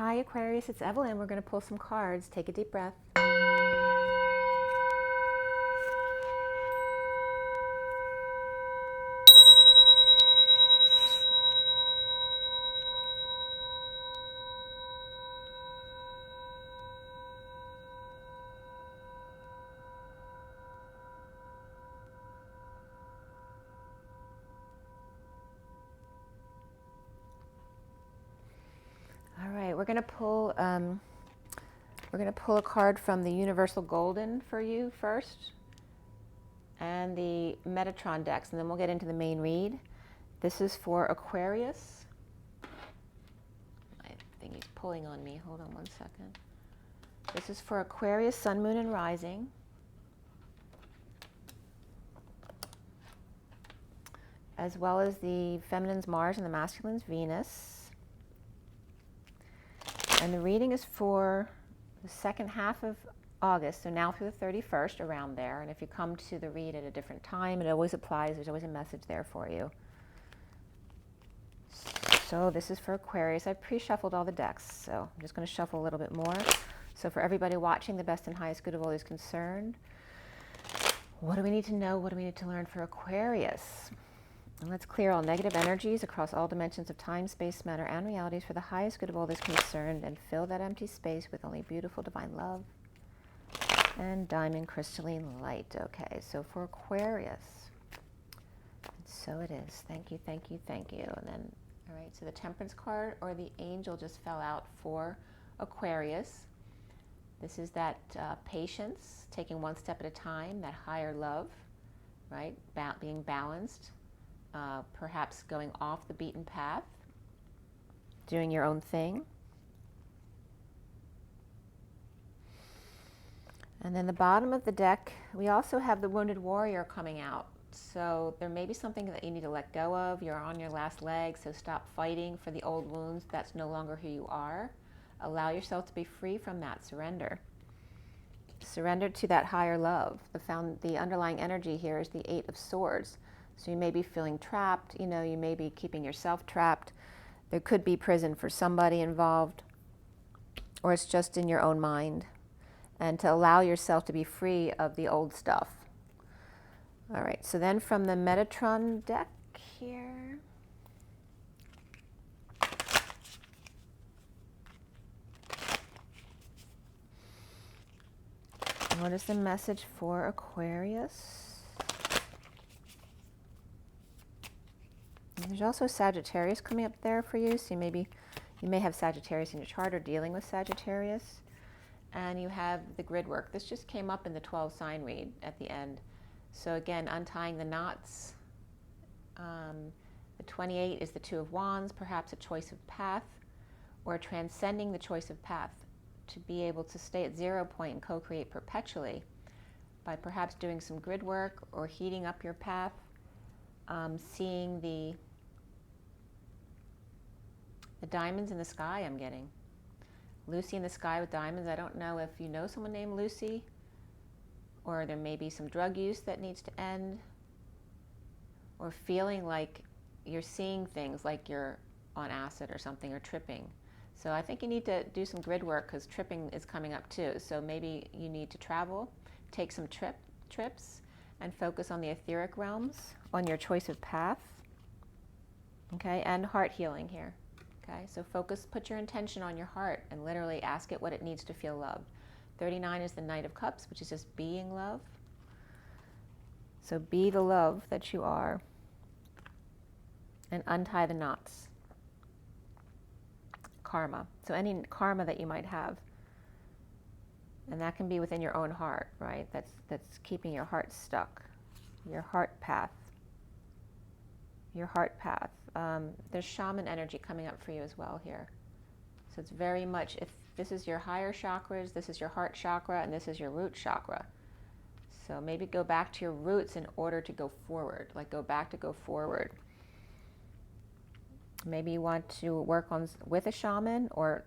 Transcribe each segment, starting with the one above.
Hi Aquarius, it's Evelyn. We're going to pull some cards. Take a deep breath. All right, we're going to pull a card from the Universal Golden for you first, and the Metatron decks, and then we'll get into the main read. This is for Aquarius. I think he's pulling on me. Hold on one second. This is for Aquarius, Sun, Moon, and Rising. As well as the feminine's Mars and the masculine's Venus. And the reading is for the second half of August, so now through the 31st, around there. And if you come to the read at a different time, it always applies. There's always a message there for you. So this is for Aquarius. I've pre-shuffled all the decks, so I'm just going to shuffle a little bit more. So for everybody watching, the best and highest good of all is concerned. What do we need to know? What do we need to learn for Aquarius? And let's clear all negative energies across all dimensions of time, space, matter, and realities for the highest good of all is concerned, and fill that empty space with only beautiful divine love and diamond crystalline light. Okay, so for Aquarius, so it is. Thank you, thank you, thank you. And then, all right, so the Temperance card or the Angel just fell out for Aquarius. This is that patience, taking one step at a time, that higher love, right? Being balanced. Perhaps going off the beaten path, doing your own thing. And then the bottom of the deck, we also have the Wounded Warrior coming out. So there may be something that you need to let go of. You're on your last leg, so stop fighting for the old wounds. That's no longer who you are. Allow yourself to be free from that. Surrender. Surrender to that higher love. The underlying energy here is the Eight of Swords. So you may be feeling trapped, you may be keeping yourself trapped. There could be prison for somebody involved, or it's just in your own mind. And to allow yourself to be free of the old stuff. All right, so then from the Metatron deck here. What is the message for Aquarius? There's also Sagittarius coming up there for you, so you may have Sagittarius in your chart or dealing with Sagittarius. And you have the grid work. This just came up in the 12 sign read at the end. So again, untying the knots. The 28 is the Two of Wands, perhaps a choice of path, or transcending the choice of path to be able to stay at 0 point and co-create perpetually by perhaps doing some grid work or heating up your path, seeing the diamonds in the sky. I'm getting Lucy in the sky with diamonds. I don't know if you know someone named Lucy, or there may be some drug use that needs to end, or feeling like you're seeing things like you're on acid or something, or tripping. So I think you need to do some grid work because tripping is coming up too. So maybe you need to travel, take some trips, and focus on the etheric realms, on your choice of path. Okay, and heart healing here. Okay, so focus, put your intention on your heart and literally ask it what it needs to feel loved. 39 is the Knight of Cups, which is just being love. So be the love that you are and untie the knots. Karma. So any karma that you might have. And that can be within your own heart, right? That's keeping your heart stuck. Your heart path. Your heart path. There's shaman energy coming up for you as well here. So it's very much, if this is your higher chakras, this is your heart chakra, and this is your root chakra. So maybe go back to your roots in order to go forward, like go back to go forward. Maybe you want to work with a shaman or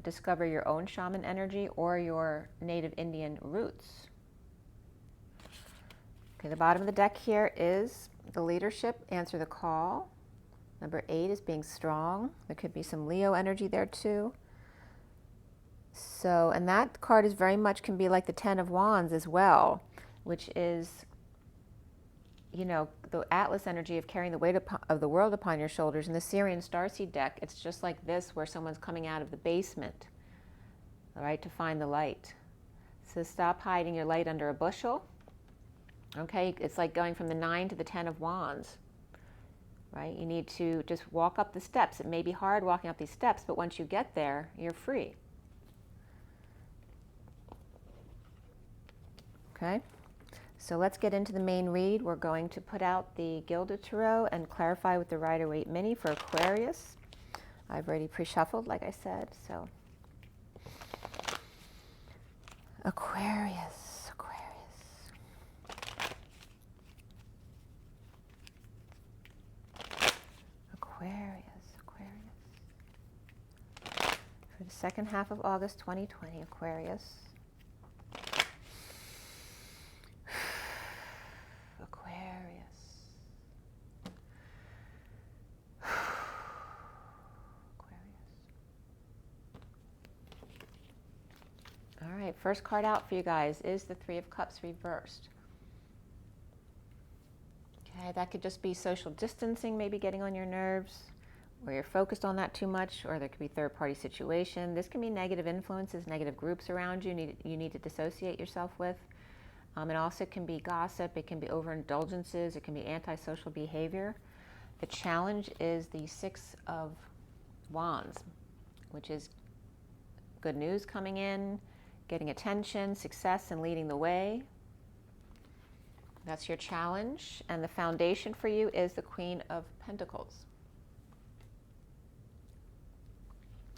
discover your own shaman energy or your native Indian roots. Okay, the bottom of the deck here is the leadership, answer the call. Number 8 is being strong. There could be some Leo energy there too. So, and that card is very much can be like the Ten of Wands as well, which is, you know, the Atlas energy of carrying the weight of the world upon your shoulders. In the SIRIAN Starseed deck, it's just like this, where someone's coming out of the basement, all right, to find the light. So stop hiding your light under a bushel. Okay, it's like going from the 9 to the 10 of Wands, right? You need to just walk up the steps. It may be hard walking up these steps, but once you get there, you're free. Okay, so let's get into the main read. We're going to put out the Gilded Tarot and clarify with the Rider-Waite Mini for Aquarius. I've already pre-shuffled, like I said, so. Aquarius, Aquarius. Aquarius, Aquarius. For the second half of August 2020, Aquarius. First card out for you guys is the Three of Cups reversed. Okay, that could just be social distancing, maybe getting on your nerves, or you're focused on that too much, or there could be third-party situation. This can be negative influences, negative groups around you need to dissociate yourself with. It also can be gossip, it can be overindulgences, it can be antisocial behavior. The challenge is the Six of Wands, which is good news coming in, getting attention, success, and leading the way. That's your challenge. And the foundation for you is the Queen of Pentacles.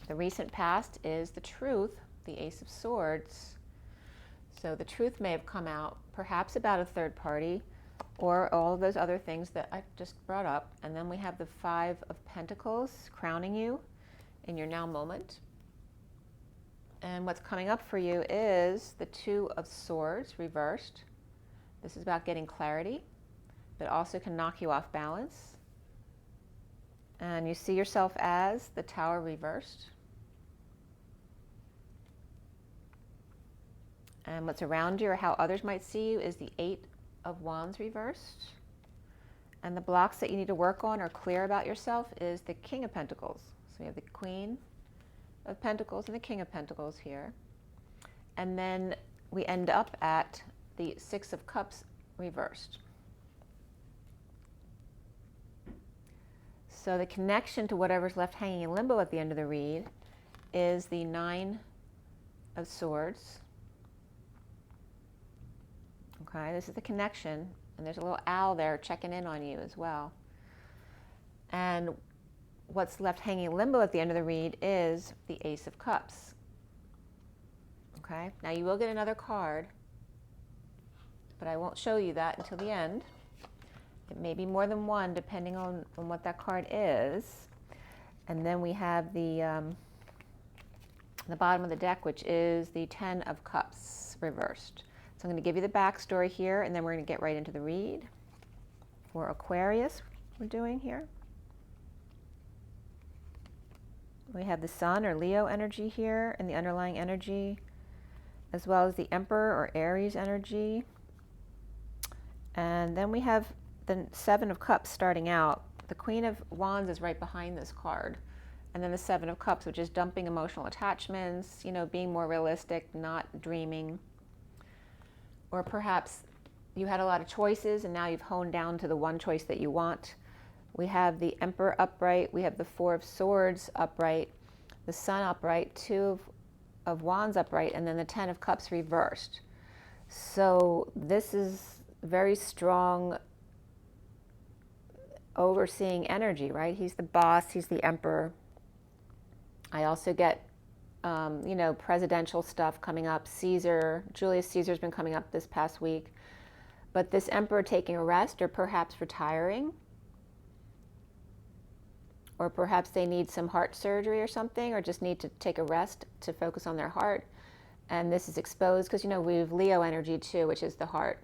The recent past is the Truth, the Ace of Swords. So the truth may have come out perhaps about a third party or all of those other things that I just brought up. And then we have the Five of Pentacles crowning you in your now moment. And what's coming up for you is the Two of Swords reversed. This is about getting clarity, but also can knock you off balance. And you see yourself as the Tower reversed. And what's around you or how others might see you is the Eight of Wands reversed. And the blocks that you need to work on or clear about yourself is the King of Pentacles. So we have the Queen of Pentacles and the King of Pentacles here. And then we end up at the Six of Cups reversed. So the connection to whatever's left hanging in limbo at the end of the read is the Nine of Swords. Okay, this is the connection, and there's a little owl there checking in on you as well. And what's left hanging in limbo at the end of the read is the Ace of Cups. Okay, now you will get another card, but I won't show you that until the end. It may be more than one depending on what that card is. And then we have the bottom of the deck, which is the Ten of Cups reversed. So I'm going to give you the backstory here, and then we're going to get right into the read for Aquarius we're doing here. We have the Sun or Leo energy here and the underlying energy, as well as the Emperor or Aries energy. And then we have the Seven of Cups starting out. The Queen of Wands is right behind this card. And then the Seven of Cups, which is dumping emotional attachments, you know, being more realistic, not dreaming. Or perhaps you had a lot of choices and now you've honed down to the one choice that you want. We have the Emperor upright, we have the Four of Swords upright, the Sun upright, Two of Wands upright, and then the Ten of Cups reversed. So this is very strong overseeing energy, right? He's the boss, he's the Emperor. I also get, you know, presidential stuff coming up. Julius Caesar's been coming up this past week. But this Emperor taking a rest or perhaps retiring, or perhaps they need some heart surgery or something, or just need to take a rest to focus on their heart. And this is exposed because, you know, we have Leo energy too, which is the heart.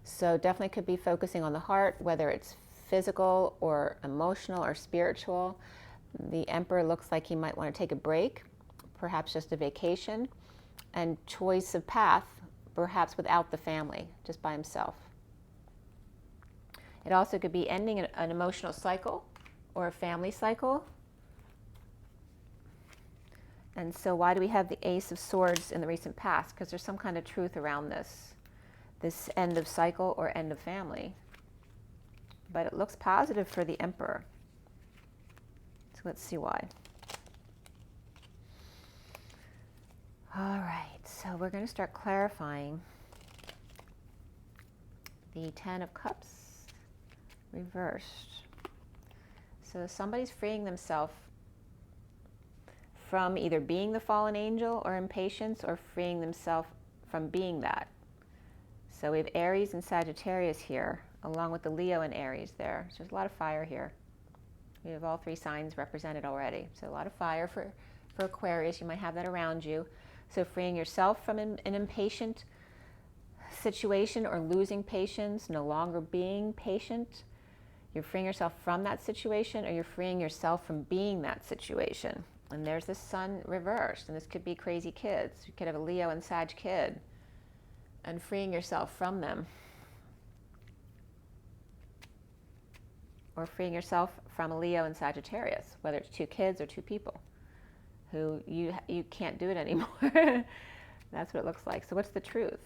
So definitely could be focusing on the heart, whether it's physical or emotional or spiritual. The Emperor looks like he might want to take a break. perhaps just a vacation, and choice of path, perhaps without the family, just by himself. It also could be ending an emotional cycle or a family cycle. And so why do we have the Ace of Swords in the recent past? Because there's some kind of truth around this end of cycle or end of family. But it looks positive for the Emperor. So let's see why. All right, so we're going to start clarifying the Ten of Cups reversed. So somebody's freeing themselves from either being the fallen angel or impatience, or freeing themselves from being that. So we have Aries and Sagittarius here, along with the Leo and Aries there. So there's a lot of fire here. We have all three signs represented already. So a lot of fire for Aquarius. You might have that around you. So freeing yourself from an impatient situation or losing patience, no longer being patient. You're freeing yourself from that situation, or you're freeing yourself from being that situation. And there's the Sun reversed, and this could be crazy kids. You could have a Leo and Sag kid, and freeing yourself from them. Or freeing yourself from a Leo and Sagittarius, whether it's two kids or two people who you can't do it anymore. That's what it looks like. So what's the truth?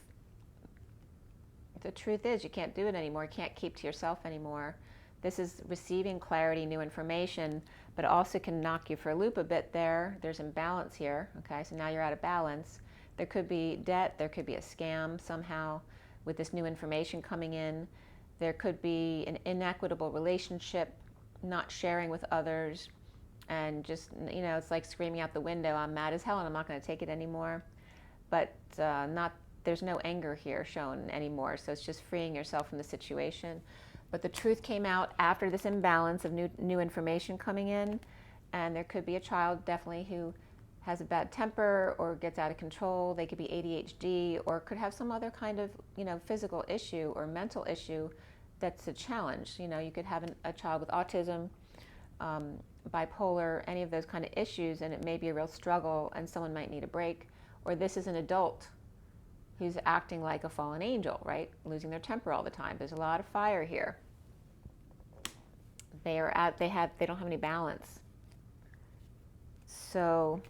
The truth is you can't do it anymore. You can't keep to yourself anymore. This is receiving clarity, new information, but also can knock you for a loop a bit there. There's imbalance here, okay? So now you're out of balance. There could be debt, there could be a scam somehow with this new information coming in. There could be an inequitable relationship, not sharing with others, and just, you know, it's like screaming out the window, I'm mad as hell and I'm not going to take it anymore. But there's no anger here shown anymore, so it's just freeing yourself from the situation. But the truth came out after this imbalance of new information coming in, and there could be a child definitely who has a bad temper or gets out of control. They could be ADHD, or could have some other kind of, you know, physical issue or mental issue that's a challenge. You know, you could have a child with autism, bipolar, any of those kind of issues, and it may be a real struggle and someone might need a break. Or this is an adult who's acting like a fallen angel, right? Losing their temper all the time. There's a lot of fire here. They don't have any balance. So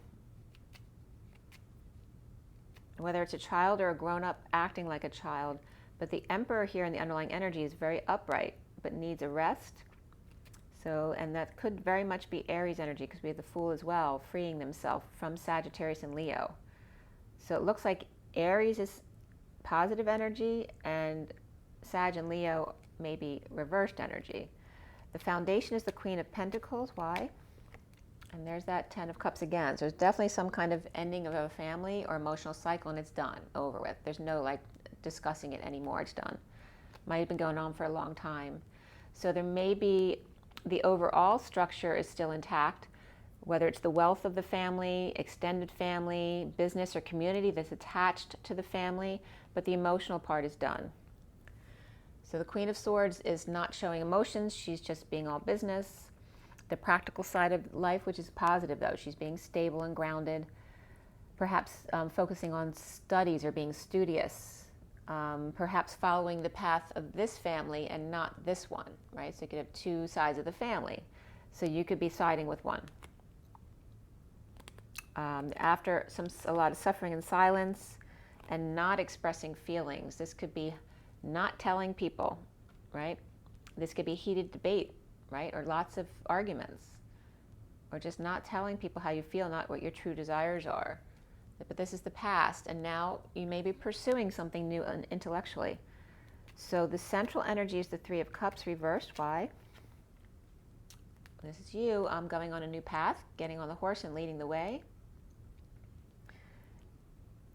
whether it's a child or a grown-up acting like a child, but the Emperor here in the underlying energy is very upright, but needs a rest. So, and that could very much be Aries energy, because we have the Fool as well, freeing themselves from Sagittarius and Leo. So it looks like Aries is positive energy, and Sag and Leo may be reversed energy. The foundation is the Queen of Pentacles. Why? And there's that Ten of Cups again. So there's definitely some kind of ending of a family or emotional cycle, and it's done, over with. There's no like discussing it anymore. It's done. Might have been going on for a long time. So there may be the overall structure is still intact, whether it's the wealth of the family, extended family, business or community that's attached to the family, but the emotional part is done. So the Queen of Swords is not showing emotions. She's just being all business. The practical side of life, which is positive though, she's being stable and grounded, perhaps focusing on studies or being studious, perhaps following the path of this family and not this one, right? So you could have two sides of the family. So you could be siding with one. After a lot of suffering and silence and not expressing feelings, this could be not telling people, right? This could be heated debate, right? Or lots of arguments, or just not telling people how you feel, not what your true desires are. But this is the past, and now you may be pursuing something new intellectually. So the central energy is the Three of Cups reversed. Why? This is you. I'm going on a new path, getting on the horse and leading the way.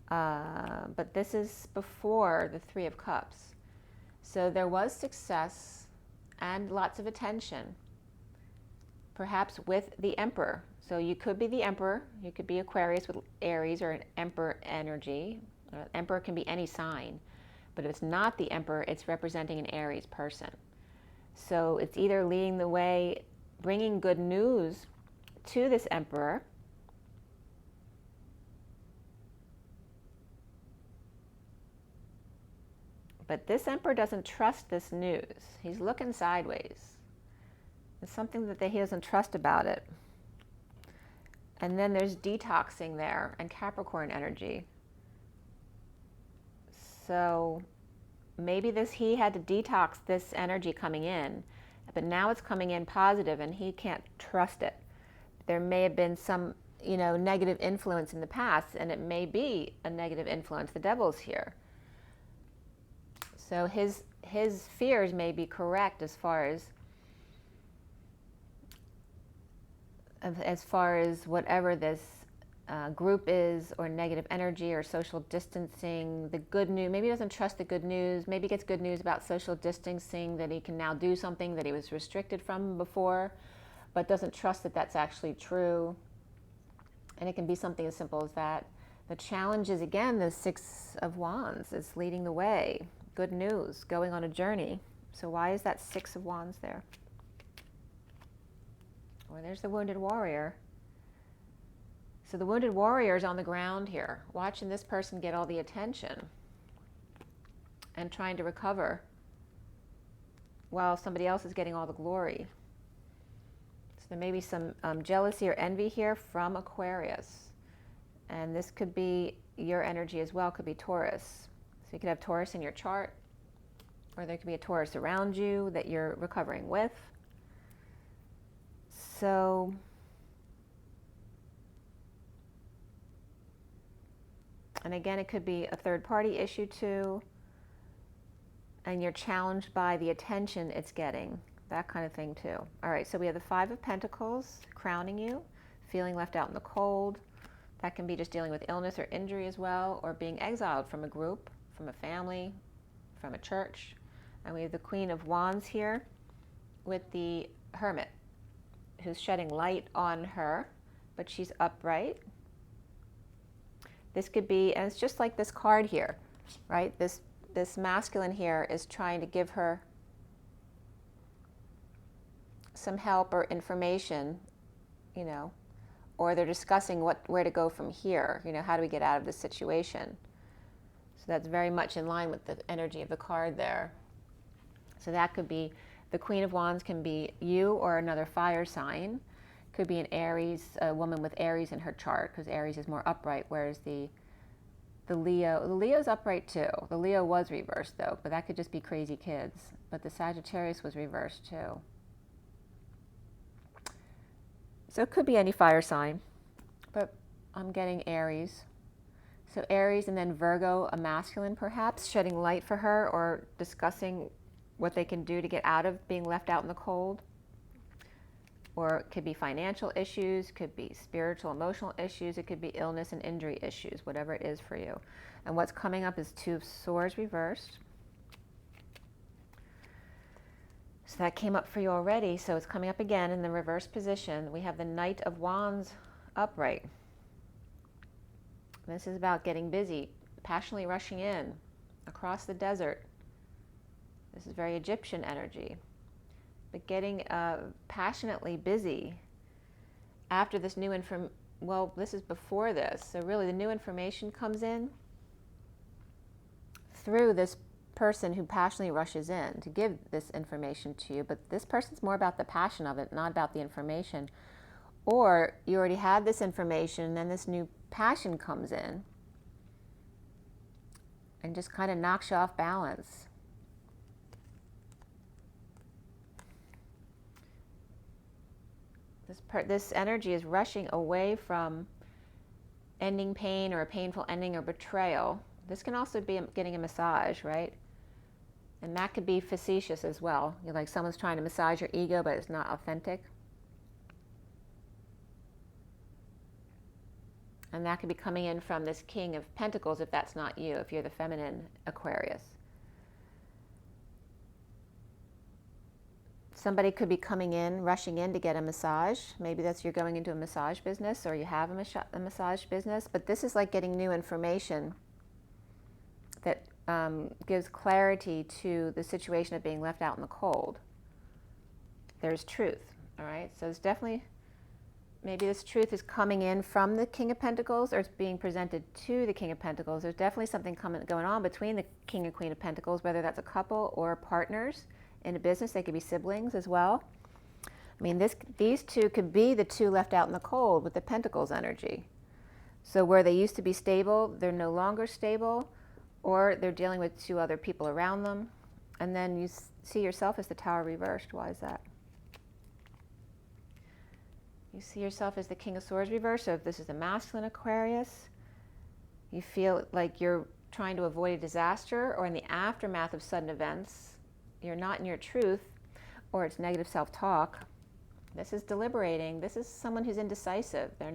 But this is before the Three of Cups. So there was success and lots of attention, perhaps with the Emperor. So you could be the Emperor, you could be Aquarius with Aries or an Emperor energy. Emperor can be any sign, but if it's not the Emperor, it's representing an Aries person. So it's either leading the way, bringing good news to this Emperor, But this Emperor doesn't trust this news. He's looking sideways. There's something that he doesn't trust about it. And then there's detoxing there and Capricorn energy. So maybe he had to detox this energy coming in, but now it's coming in positive and he can't trust it. There may have been some, negative influence in the past, and it may be a negative influence. The devil's here. So his fears may be correct as far as whatever this group is, or negative energy, or social distancing. The good news, maybe he doesn't trust the good news. Maybe he gets good news about social distancing, that he can now do something that he was restricted from before, but doesn't trust that that's actually true. And it can be something as simple as that. The challenge is, again, the Six of Wands is leading the way. Good news, going on a journey. So why is that Six of Wands there? Well, there's the Wounded Warrior. So the Wounded Warrior is on the ground here, watching this person get all the attention and trying to recover while somebody else is getting all the glory. So there may be some jealousy or envy here from Aquarius. And this could be your energy as well, could be Taurus. So you could have Taurus in your chart, or there could be a Taurus around you that you're recovering with. So and again, it could be a third-party issue too, and you're challenged by the attention it's getting, that kind of thing too. All right, so we have the Five of Pentacles crowning you, feeling left out in the cold. That can be just dealing with illness or injury as well, or being exiled from a group, from a family, from a church. And we have the Queen of Wands here with the Hermit, who's shedding light on her, but she's upright. This could be, and it's just like this card here, right? This masculine here is trying to give her some help or information, or they're discussing where to go from here. How do we get out of this situation? So that's very much in line with the energy of the card there. So that could be, the Queen of Wands can be you or another fire sign. Could be an Aries, a woman with Aries in her chart, because Aries is more upright, whereas the Leo's upright too. The Leo was reversed though, but that could just be crazy kids. But the Sagittarius was reversed too. So it could be any fire sign, but I'm getting Aries. So Aries, and then Virgo, a masculine perhaps, shedding light for her or discussing what they can do to get out of being left out in the cold. Or it could be financial issues, could be spiritual, emotional issues, it could be illness and injury issues, whatever it is for you. And what's coming up is Two of Swords reversed. So that came up for you already, so it's coming up again in the reverse position. We have the Knight of Wands upright. This is about getting busy, passionately rushing in across the desert. This is very Egyptian energy. But getting passionately busy after this new well, this is before this. So really the new information comes in through this person who passionately rushes in to give this information to you. But this person's more about the passion of it, not about the information. Or you already had this information and then this new passion comes in and just kind of knocks you off balance. This energy is rushing away from ending pain or a painful ending or betrayal. This can also be getting a massage, right? And that could be facetious as well. You're like someone's trying to massage your ego, but it's not authentic. And that could be coming in from this King of Pentacles if that's not you, if you're the feminine Aquarius. Somebody could be coming in, rushing in to get a massage. Maybe you're going into a massage business, or you have a massage business. But this is like getting new information that gives clarity to the situation of being left out in the cold. There's truth, all right? So it's definitely maybe this truth is coming in from the King of Pentacles, or it's being presented to the King of Pentacles. There's definitely something going on between the King and Queen of Pentacles, whether that's a couple or partners in a business. They could be siblings as well. I mean, these two could be the two left out in the cold with the Pentacles energy. So where they used to be stable, they're no longer stable, or they're dealing with two other people around them. And then you see yourself as the Tower reversed. Why is that? You see yourself as the King of Swords reversed. So if this is a masculine Aquarius, you feel like you're trying to avoid a disaster, or in the aftermath of sudden events, you're not in your truth, or it's negative self-talk. This is deliberating. This is someone who's indecisive. They're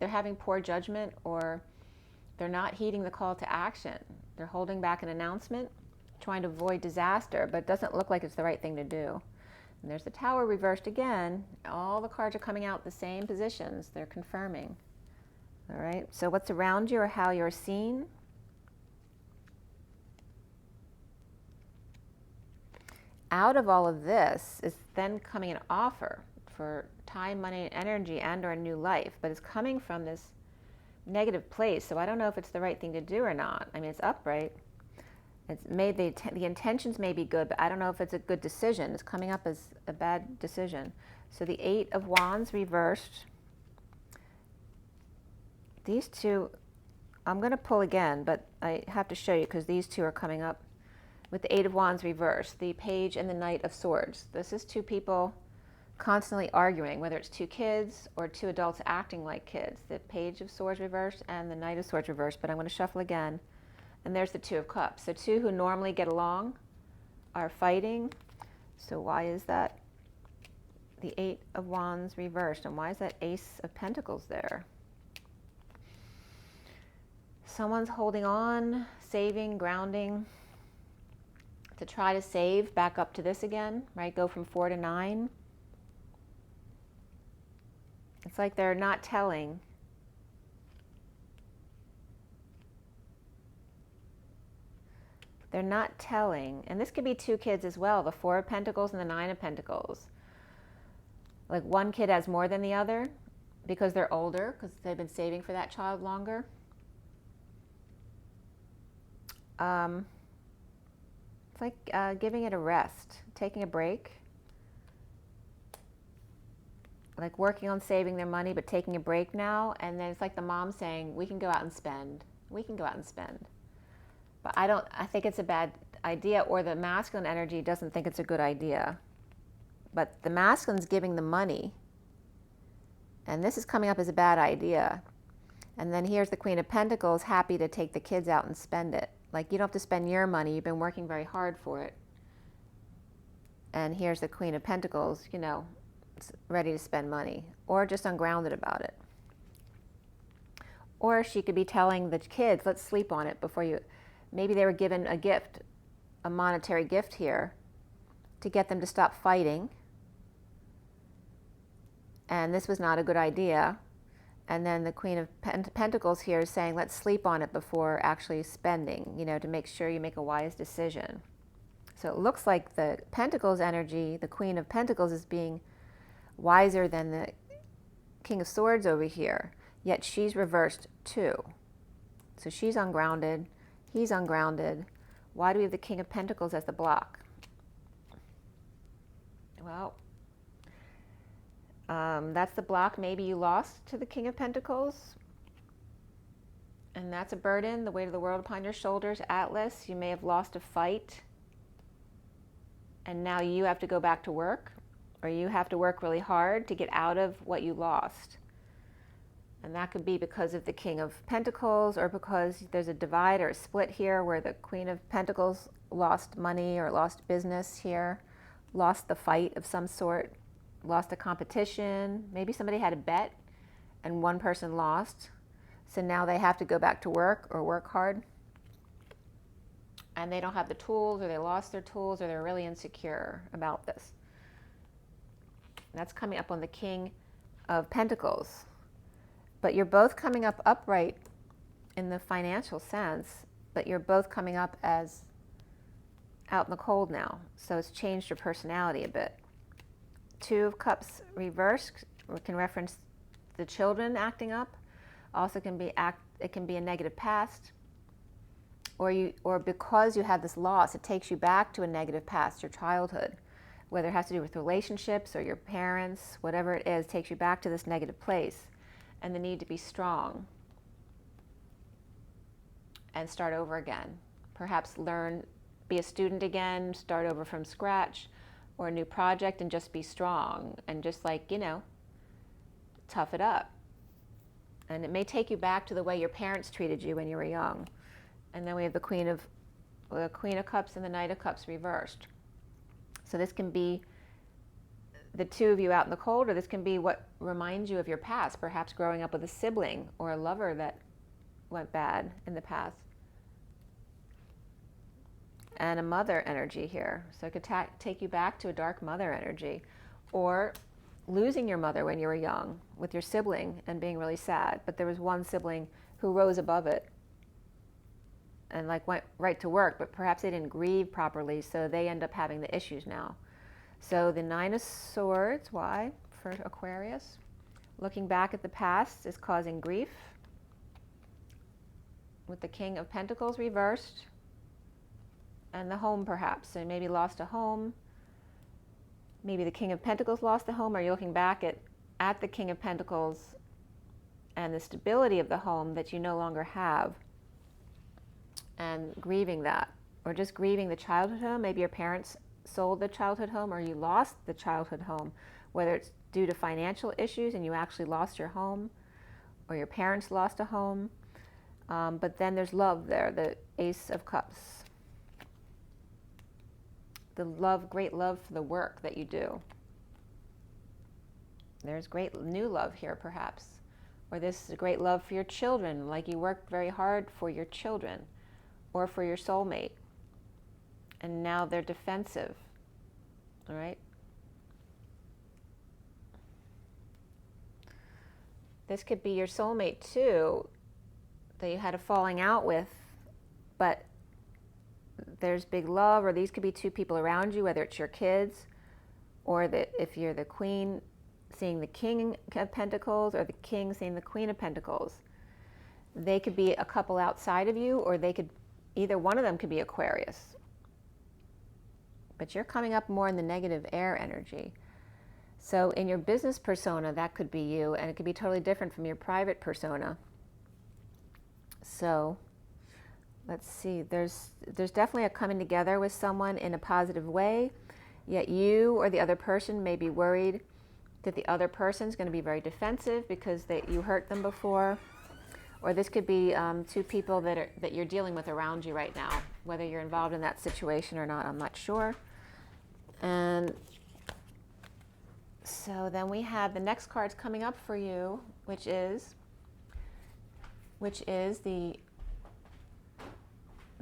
having poor judgment, or they're not heeding the call to action. They're holding back an announcement, trying to avoid disaster, but it doesn't look like it's the right thing to do. And there's the Tower reversed again. All the cards are coming out the same positions. They're confirming. All right, so what's around you or how you're seen? Out of all of this is then coming an offer for time, money, and energy, and or a new life, but it's coming from this negative place. So I don't know if it's the right thing to do or not. I mean, it's upright. It's made the intentions may be good, but I don't know if it's a good decision. It's coming up as a bad decision. So the 8 of Wands reversed. These two, I'm going to pull again, but I have to show you because these two are coming up with the 8 of Wands reversed, the Page and the Knight of Swords. This is two people constantly arguing, whether it's two kids or two adults acting like kids. The Page of Swords reversed and the Knight of Swords reversed, but I'm going to shuffle again. And there's the 2 of Cups. So two who normally get along are fighting. So why is that? The 8 of Wands reversed. And why is that Ace of Pentacles there? Someone's holding on, saving, grounding, to try to save back up to this again, right? Go from 4 to 9. It's like they're not telling. They're not telling. And this could be two kids as well, the 4 of Pentacles and the 9 of Pentacles. Like one kid has more than the other because they're older, because they've been saving for that child longer. It's like giving it a rest, taking a break. Like working on saving their money, but taking a break now. And then it's like the mom saying, we can go out and spend. We can go out and spend. But I think it's a bad idea, or the masculine energy doesn't think it's a good idea. But the masculine's giving the money. And this is coming up as a bad idea. And then here's the Queen of Pentacles, happy to take the kids out and spend it. Like, you don't have to spend your money. You've been working very hard for it. And here's the Queen of Pentacles, you know, ready to spend money, or just ungrounded about it. Or she could be telling the kids, let's sleep on it before you... Maybe they were given a gift, a monetary gift here, to get them to stop fighting. And this was not a good idea. And then the Queen of Pentacles here is saying, let's sleep on it before actually spending, you know, to make sure you make a wise decision. So it looks like the Pentacles energy, the Queen of Pentacles, is being wiser than the King of Swords over here. Yet she's reversed too. So she's ungrounded. He's ungrounded. Why do we have the King of Pentacles as the block? Well, that's the block. Maybe you lost to the King of Pentacles. And that's a burden, the weight of the world upon your shoulders. Atlas, you may have lost a fight. And now you have to go back to work. Or you have to work really hard to get out of what you lost. And that could be because of the King of Pentacles, or because there's a divide or a split here where the Queen of Pentacles lost money or lost business here, lost the fight of some sort, lost a competition. Maybe somebody had a bet and one person lost. So now they have to go back to work or work hard. And they don't have the tools, or they lost their tools, or they're really insecure about this. And that's coming up on the King of Pentacles. But you're both coming up upright in the financial sense, but you're both coming up as out in the cold now. So it's changed your personality a bit Two of Cups reversed, we can reference the children acting up. Also can be it can be a negative past, or because you had this loss, it takes you back to a negative past, your childhood, whether it has to do with relationships or your parents, whatever it is, takes you back to this negative place, and the need to be strong and start over again. Perhaps be a student again, start over from scratch, or a new project, and just be strong and just, like, you know, tough it up. And it may take you back to the way your parents treated you when you were young. And then we have the Queen of Cups and the Knight of Cups reversed. So this can be the two of you out in the cold, or this can be what reminds you of your past, perhaps growing up with a sibling or a lover that went bad in the past. And a mother energy here. So it could take you back to a dark mother energy, or losing your mother when you were young with your sibling and being really sad, but there was one sibling who rose above it and, like, went right to work, but perhaps they didn't grieve properly, so they end up having the issues now. So the Nine of Swords, why for Aquarius? Looking back at the past is causing grief. With the King of Pentacles reversed, and the home perhaps. So maybe lost a home. Maybe the King of Pentacles lost the home, or you're looking back at the King of Pentacles and the stability of the home that you no longer have, and grieving that, or just grieving the childhood home. Maybe your parents sold the childhood home, or you lost the childhood home, whether it's due to financial issues and you actually lost your home, or your parents lost a home. But then there's love there, the Ace of Cups. The love, great love for the work that you do. There's great new love here, perhaps. Or this is a great love for your children, like you worked very hard for your children or for your soulmate, and now they're defensive, all right? This could be your soulmate too, that you had a falling out with, but there's big love, or these could be two people around you, whether it's your kids, or that if you're the Queen seeing the King of Pentacles, or the King seeing the Queen of Pentacles. They could be a couple outside of you, or they could, either one of them could be Aquarius. But you're coming up more in the negative air energy. So in your business persona, that could be you, and it could be totally different from your private persona. So let's see, there's definitely a coming together with someone in a positive way, yet you or the other person may be worried that the other person's going to be very defensive because you hurt them before. Or this could be two people that you're dealing with around you right now, whether you're involved in that situation or not, I'm not sure. And so then we have the next cards coming up for you, which is the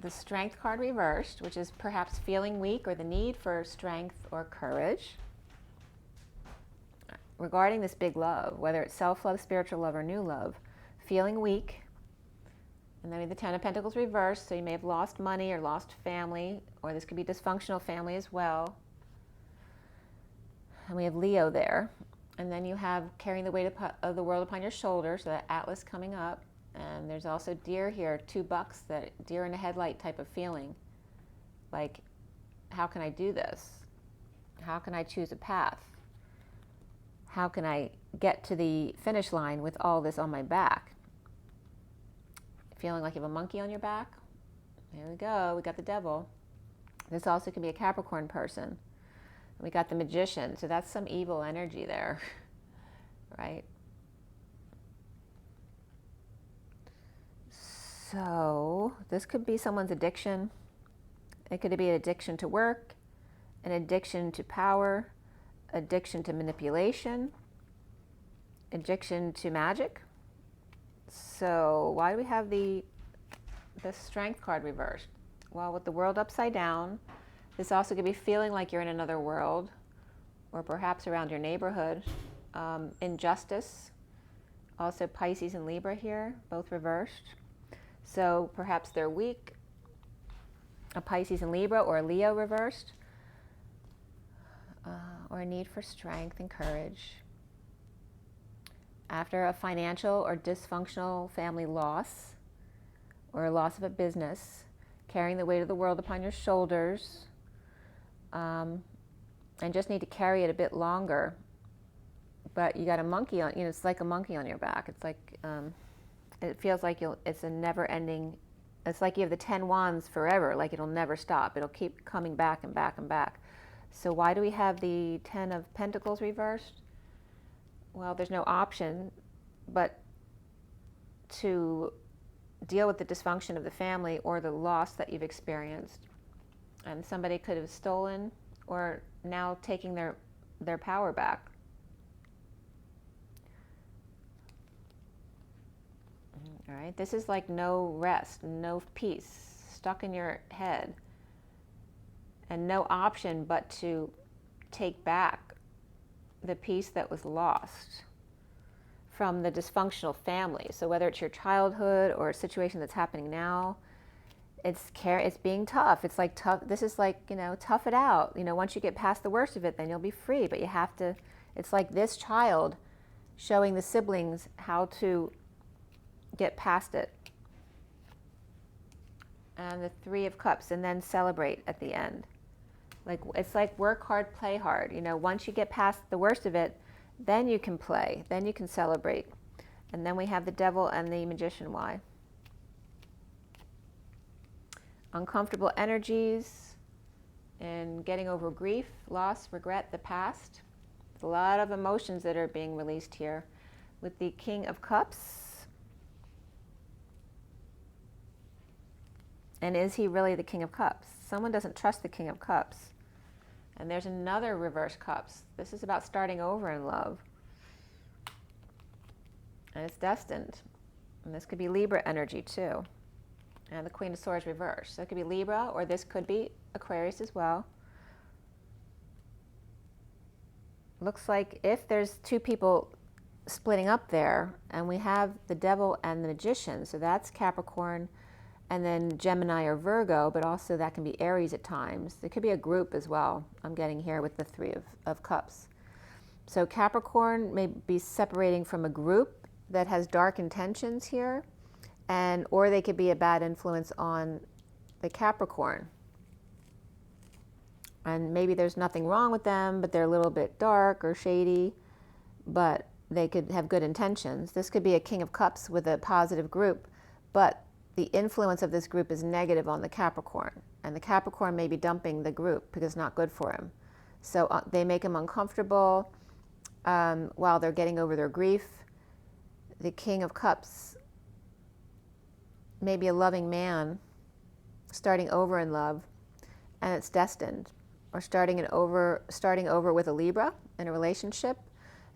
Strength card reversed, which is perhaps feeling weak or the need for strength or courage. Regarding this big love, whether it's self-love, spiritual love, or new love, feeling weak. And then we have the Ten of Pentacles reversed, so you may have lost money or lost family, or this could be dysfunctional family as well. And we have Leo there. And then you have carrying the weight of the world upon your shoulders, so that Atlas coming up. And there's also deer here, two bucks, that deer in a headlight type of feeling. Like, how can I do this? How can I choose a path? How can I get to the finish line with all this on my back? Feeling like you have a monkey on your back? There we go, we got the Devil. This also could be a Capricorn person. We got the Magician, so that's some evil energy there, right? So this could be someone's addiction. It could be an addiction to work, an addiction to power, addiction to manipulation, addiction to magic. So why do we have the Strength card reversed? Well, with the world upside down, this also could be feeling like you're in another world, or perhaps around your neighborhood. Injustice, also Pisces and Libra here, both reversed. So perhaps they're weak, a Pisces and Libra, or a Leo reversed. or a need for strength and courage. After a financial or dysfunctional family loss, or a loss of a business, carrying the weight of the world upon your shoulders, and just need to carry it a bit longer. But you got a monkey on, it's like a monkey on your back. It's like, it feels like it's a never ending, it's like you have the 10 wands forever, like it'll never stop. It'll keep coming back and back and back. So why do we have the 10 of Pentacles reversed? Well, there's no option but to deal with the dysfunction of the family or the loss that you've experienced. And somebody could have stolen or now taking their power back. All right, this is like no rest, no peace, stuck in your head, and no option but to take back the peace that was lost from the dysfunctional family. So whether it's your childhood or a situation that's happening now, it's being tough. It's like tough. This is like, tough it out. Once you get past the worst of it, then you'll be free. But you have to, it's like this child showing the siblings how to get past it. And the 3 of Cups, and then celebrate at the end. It's like work hard, play hard. Once you get past the worst of it, then you can play, then you can celebrate. And then we have the Devil and the Magician. Why? Uncomfortable energies and getting over grief, loss, regret, the past. There's a lot of emotions that are being released here with the King of Cups. And is he really the King of Cups? Someone doesn't trust the King of Cups. And there's another reverse Cups. This is about starting over in love. And it's destined. And this could be Libra energy too. And the Queen of Swords reversed. So it could be Libra, or this could be Aquarius as well. Looks like if there's 2 people splitting up there, and we have the Devil and the Magician, so that's Capricorn, and then Gemini or Virgo, but also that can be Aries at times. There could be a group as well, I'm getting here with the 3 of Cups. So Capricorn may be separating from a group that has dark intentions here, or they could be a bad influence on the Capricorn. And maybe there's nothing wrong with them, but they're a little bit dark or shady, but they could have good intentions. This could be a King of Cups with a positive group, but the influence of this group is negative on the Capricorn, and the Capricorn may be dumping the group because it's not good for him. So they make him uncomfortable while they're getting over their grief. The King of Cups may be a loving man starting over in love, and it's destined, or starting over with a Libra in a relationship.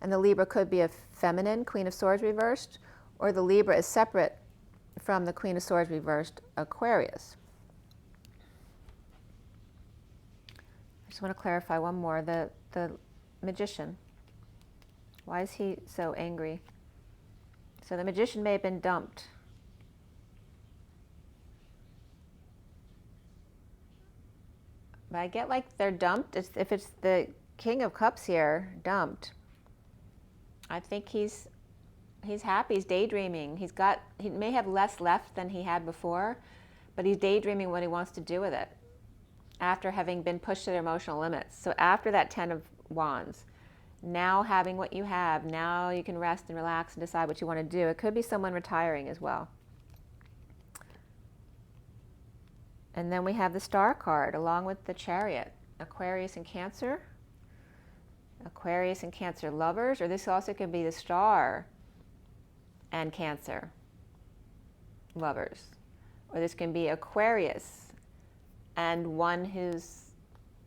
And the Libra could be a feminine Queen of Swords reversed, or the Libra is separate from the Queen of Swords reversed Aquarius. I just want to clarify one more. The Magician. Why is he so angry? So the Magician may have been dumped. But I get like they're dumped. If it's the King of Cups here, dumped, I think he's happy, he's daydreaming. He may have less left than he had before, but he's daydreaming what he wants to do with it after having been pushed to their emotional limits. So after that 10 of Wands, now having what you have, now you can rest and relax and decide what you want to do. It could be someone retiring as well. And then we have the Star card along with the Chariot. Aquarius and Cancer. Aquarius and Cancer lovers, or this also could be the Star and Cancer lovers. Or this can be Aquarius and one who's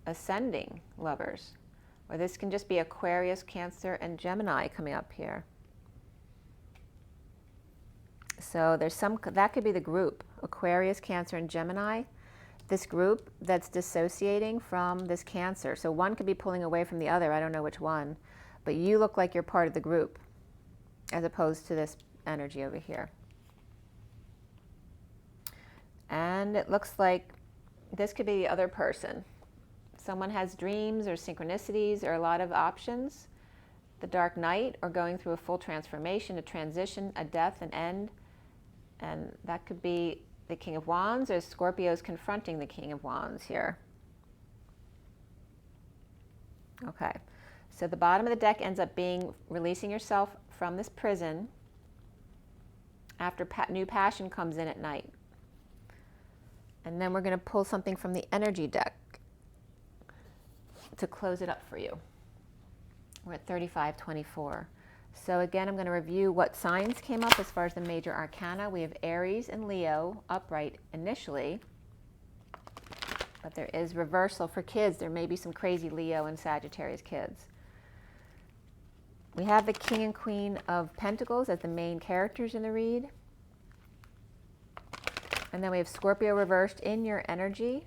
ascending lovers. Or this can just be Aquarius, Cancer, and Gemini coming up here. So there's that could be the group, Aquarius, Cancer, and Gemini. This group that's dissociating from this Cancer. So one could be pulling away from the other, I don't know which one, but you look like you're part of the group as opposed to this energy over here. And it looks like this could be the other person. someone has dreams or synchronicities or a lot of options. The dark night, or going through a full transformation, a transition, a death, an end. And that could be the King of Wands, or Scorpio's confronting the King of Wands here. Okay, so the bottom of the deck ends up being releasing yourself from this prison after new passion comes in at night. And then we're going to pull something from the energy deck to close it up for you. We're at 3524. So again, I'm going to review what signs came up as far as the major arcana. We have Aries and Leo upright initially, but there is reversal for kids. There may be some crazy Leo and Sagittarius kids. We have the King and Queen of Pentacles as the main characters in the read. And then we have Scorpio reversed in your energy,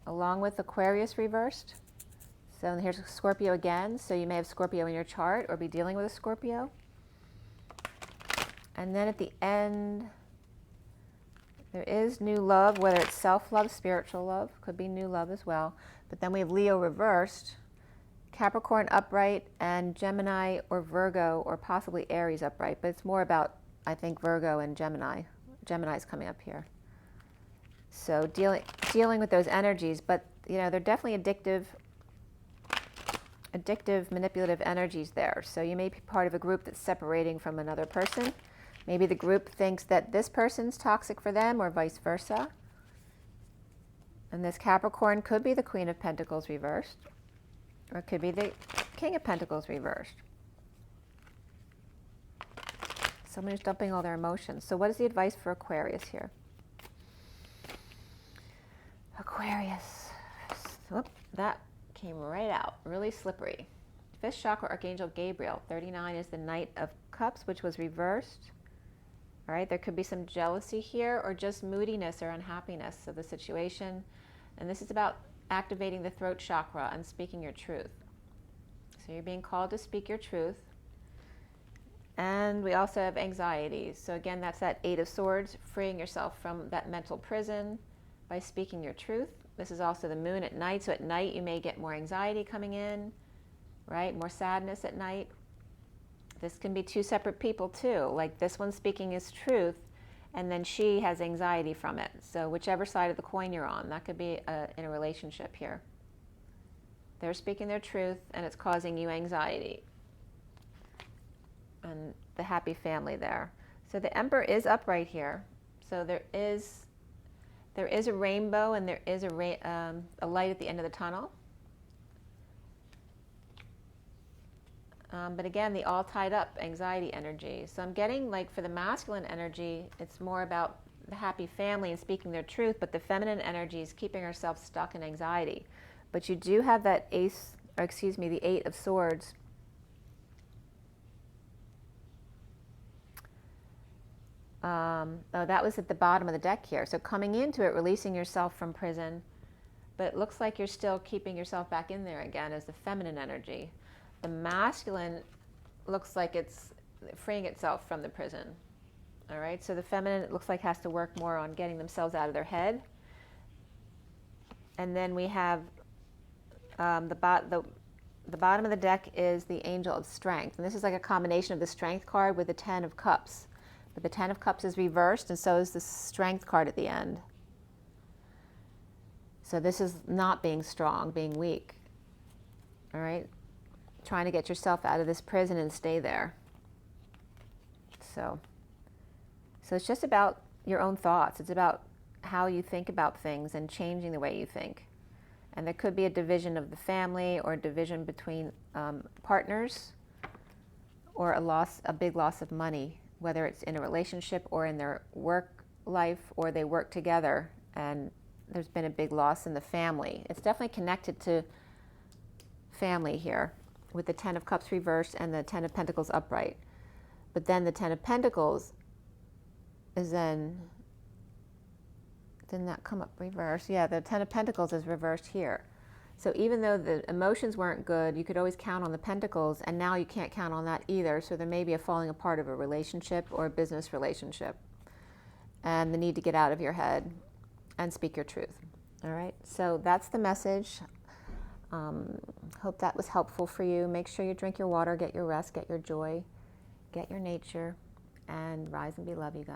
along with Aquarius reversed. So here's Scorpio again. So you may have Scorpio in your chart or be dealing with a Scorpio. And then at the end, there is new love, whether it's self-love, spiritual love, could be new love as well. But then we have Leo reversed, Capricorn upright, and Gemini or Virgo or possibly Aries upright. But it's more about, I think, Virgo and Gemini. Gemini's coming up here. So dealing with those energies, but you know, they're definitely addictive, manipulative energies there. So you may be part of a group that's separating from another person. Maybe the group thinks that this person's toxic for them or vice versa. And this Capricorn could be the Queen of Pentacles reversed, or it could be the King of Pentacles reversed. Someone who's dumping all their emotions. So what is the advice for Aquarius here? Aquarius. Whoop, that came right out, really slippery. Fifth chakra, Archangel Gabriel. 39 is the Knight of Cups, which was reversed. All right, there could be some jealousy here or just moodiness or unhappiness of the situation. And this is about activating the throat chakra and speaking your truth. So you're being called to speak your truth. And we also have anxiety. So again, that's that Eight of Swords, freeing yourself from that mental prison by speaking your truth. This is also the moon at night. So at night, you may get more anxiety coming in, right? More sadness at night. This can be two separate people too. Like this one speaking his truth, and then she has anxiety from it. So whichever side of the coin you're on, that could be in a relationship here. They're speaking their truth, and it's causing you anxiety. And the happy family there. So the Emperor is upright here. So there is a rainbow, and there is a light at the end of the tunnel. But again, the all tied up anxiety energy. So I'm getting, like, for the masculine energy, it's more about the happy family and speaking their truth, but the feminine energy is keeping ourselves stuck in anxiety. But you do have that the Eight of Swords. Oh, that was at the bottom of the deck here. So coming into it, releasing yourself from prison, but it looks like you're still keeping yourself back in there again as the feminine energy. The masculine looks like it's freeing itself from the prison. All right, so the feminine, it looks like, has to work more on getting themselves out of their head. And then we have the bottom of the deck is the Angel of Strength. And this is like a combination of the Strength card with the Ten of Cups. But the Ten of Cups is reversed, and so is the Strength card at the end. So this is not being strong, being weak. All right? Trying to get yourself out of this prison and stay there. So it's just about your own thoughts. It's about how you think about things and changing the way you think. And there could be a division of the family or a division between partners, or a big loss of money, whether it's in a relationship or in their work life, or they work together and there's been a big loss in the family. It's definitely connected to family here, with the Ten of Cups reversed and the Ten of Pentacles upright. But then the Ten of Pentacles is didn't that come up reversed? Yeah, the Ten of Pentacles is reversed here. So even though the emotions weren't good, you could always count on the Pentacles, and now you can't count on that either. So there may be a falling apart of a relationship or a business relationship, and the need to get out of your head and speak your truth. All right, so that's the message. Hope that was helpful for you. Make sure you drink your water, get your rest, get your joy, get your nature, and rise and be love, you guys.